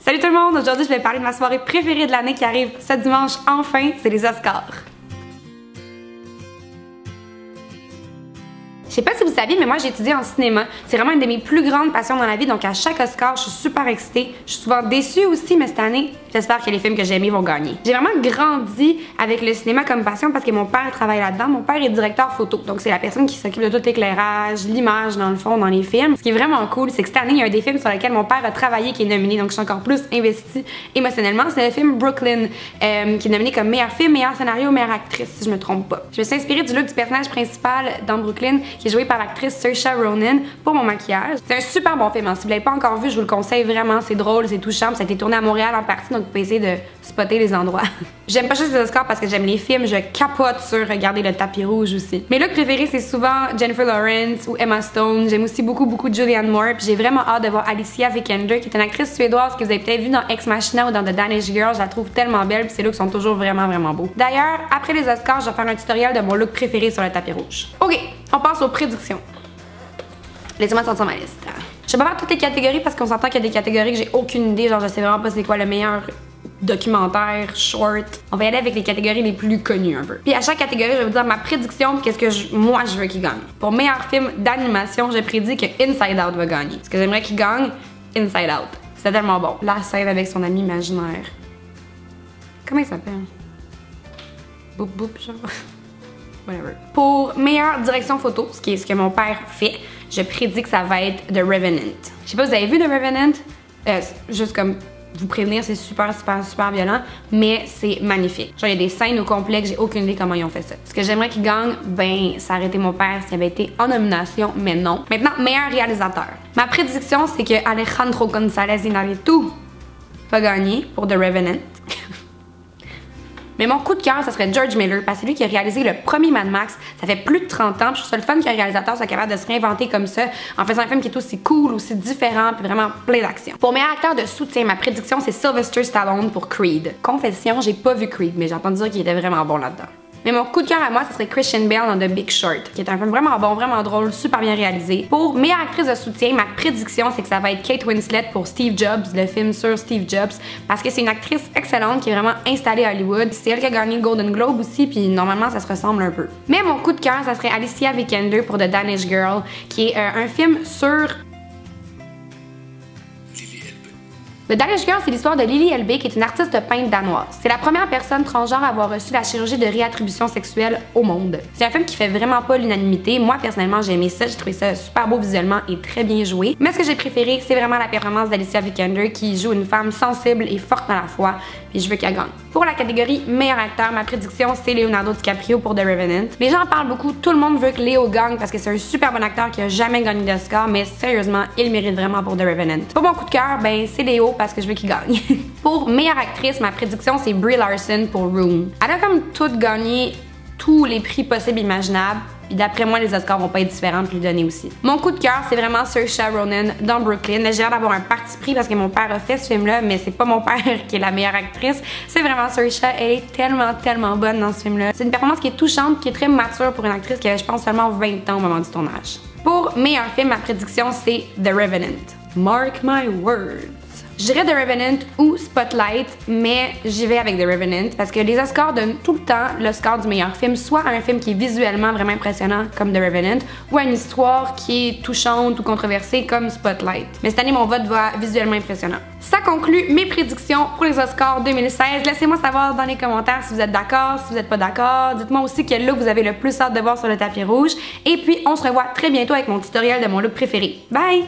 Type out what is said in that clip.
Salut tout le monde! Aujourd'hui, je vais parler de ma soirée préférée de l'année qui arrive ce dimanche, enfin, c'est les Oscars. Je sais pas si vous saviez, mais moi j'ai étudié en cinéma. C'est vraiment une de mes plus grandes passions dans la vie, donc à chaque Oscar, je suis super excitée. Je suis souvent déçue aussi, mais cette année, j'espère que les films que j'ai aimés vont gagner. J'ai vraiment grandi avec le cinéma comme passion parce que mon père travaille là-dedans. Mon père est directeur photo, donc c'est la personne qui s'occupe de tout l'éclairage, l'image dans le fond, dans les films. Ce qui est vraiment cool, c'est que cette année, il y a un des films sur lesquels mon père a travaillé qui est nominé, donc je suis encore plus investie émotionnellement. C'est le film Brooklyn, qui est nominé comme meilleur film, meilleur scénario, meilleure actrice, si je me trompe pas. Je me suis inspirée du look du personnage principal dans Brooklyn, qui est joué par l'actrice Saoirse Ronan pour mon maquillage. C'est un super bon film, hein. Si vous l'avez pas encore vu, je vous le conseille vraiment, c'est drôle, c'est touchant, ça a été tourné à Montréal en partie, donc vous pouvez essayer de spotter les endroits. J'aime pas juste les Oscars parce que j'aime les films, je capote sur regarder le tapis rouge aussi. Mes looks préférés, c'est souvent Jennifer Lawrence ou Emma Stone. J'aime aussi beaucoup Julianne Moore, puis j'ai vraiment hâte de voir Alicia Vikander, qui est une actrice suédoise que vous avez peut-être vue dans Ex Machina ou dans The Danish Girl. Je la trouve tellement belle, puis ses looks sont toujours vraiment beaux. D'ailleurs, après les Oscars, je vais faire un tutoriel de mon look préféré sur le tapis rouge. Ok, on passe aux prédictions. Laissez-moi sortir ma liste. Je vais pas faire toutes les catégories parce qu'on s'entend qu'il y a des catégories que j'ai aucune idée, genre je sais vraiment pas c'est quoi le meilleur documentaire, short. On va y aller avec les catégories les plus connues un peu. Puis à chaque catégorie, je vais vous dire ma prédiction, qu'est-ce que moi je veux qu'il gagne. Pour meilleur film d'animation, j'ai prédit que Inside Out va gagner. Ce que j'aimerais qu'il gagne, Inside Out. C'est tellement bon. La scène avec son ami imaginaire. Comment il s'appelle? Boop boop, genre. Whatever. Pour meilleure direction photo, ce qui est ce que mon père fait, je prédis que ça va être The Revenant. Je sais pas si vous avez vu The Revenant, juste comme vous prévenir, c'est super violent, mais c'est magnifique. Genre, il y a des scènes au complet que j'ai aucune idée comment ils ont fait ça. Ce que j'aimerais qu'il gagne, ben, ça aurait été mon père s'il avait été en nomination, mais non. Maintenant, meilleur réalisateur. Ma prédiction, c'est que Alejandro González Iñárritu va gagner pour The Revenant. Mais mon coup de cœur, ça serait George Miller, parce que c'est lui qui a réalisé le premier Mad Max. Ça fait plus de 30 ans, puis je trouve ça le fun qu'un réalisateur soit capable de se réinventer comme ça, en faisant un film qui est aussi cool, aussi différent, puis vraiment plein d'action. Pour meilleur acteur de soutien, ma prédiction, c'est Sylvester Stallone pour Creed. Confession, j'ai pas vu Creed, mais j'ai entendu dire qu'il était vraiment bon là-dedans. Mais mon coup de cœur à moi, ce serait Christian Bale dans The Big Short, qui est un film vraiment bon, vraiment drôle, super bien réalisé. Pour meilleure actrice de soutien, ma prédiction, c'est que ça va être Kate Winslet pour Steve Jobs, le film sur Steve Jobs, parce que c'est une actrice excellente qui est vraiment installée à Hollywood. C'est elle qui a gagné le Golden Globe aussi, puis normalement, ça se ressemble un peu. Mais mon coup de cœur, ça serait Alicia Vikander pour The Danish Girl, qui est un film sur... The Danish Girl, c'est l'histoire de Lily Elbe, qui est une artiste peintre danoise. C'est la première personne transgenre à avoir reçu la chirurgie de réattribution sexuelle au monde. C'est un film qui fait vraiment pas l'unanimité. Moi, personnellement, j'ai aimé ça. J'ai trouvé ça super beau visuellement et très bien joué. Mais ce que j'ai préféré, c'est vraiment la performance d'Alicia Vikander, qui joue une femme sensible et forte dans la foi. Puis je veux qu'elle gagne. Pour la catégorie meilleur acteur, ma prédiction, c'est Leonardo DiCaprio pour The Revenant. Les gens en parlent beaucoup. Tout le monde veut que Léo gagne parce que c'est un super bon acteur qui a jamais gagné d'Oscar. Mais sérieusement, il mérite vraiment pour The Revenant. Pour mon coup de cœur, ben, c'est Léo parce que je veux qu'il gagne. Pour meilleure actrice, ma prédiction, c'est Brie Larson pour Room. Elle a comme toutes gagné tous les prix possibles et imaginables. Puis d'après moi, les Oscars vont pas être différents de lui donner aussi. Mon coup de cœur, c'est vraiment Saoirse Ronan dans Brooklyn. J'ai hâte d'avoir un parti pris parce que mon père a fait ce film-là, mais c'est pas mon père qui est la meilleure actrice. C'est vraiment Saoirse. Elle est tellement bonne dans ce film-là. C'est une performance qui est touchante, qui est très mature pour une actrice qui avait, je pense, seulement 20 ans au moment du tournage. Pour meilleur film, ma prédiction, c'est The Revenant. Mark my words. Je dirais The Revenant ou Spotlight, mais j'y vais avec The Revenant parce que les Oscars donnent tout le temps l'Oscar du meilleur film, soit à un film qui est visuellement vraiment impressionnant comme The Revenant, ou à une histoire qui est touchante ou controversée comme Spotlight. Mais cette année, mon vote va visuellement impressionnant. Ça conclut mes prédictions pour les Oscars 2016. Laissez-moi savoir dans les commentaires si vous êtes d'accord, si vous n'êtes pas d'accord. Dites-moi aussi quel look vous avez le plus hâte de voir sur le tapis rouge. Et puis, on se revoit très bientôt avec mon tutoriel de mon look préféré. Bye!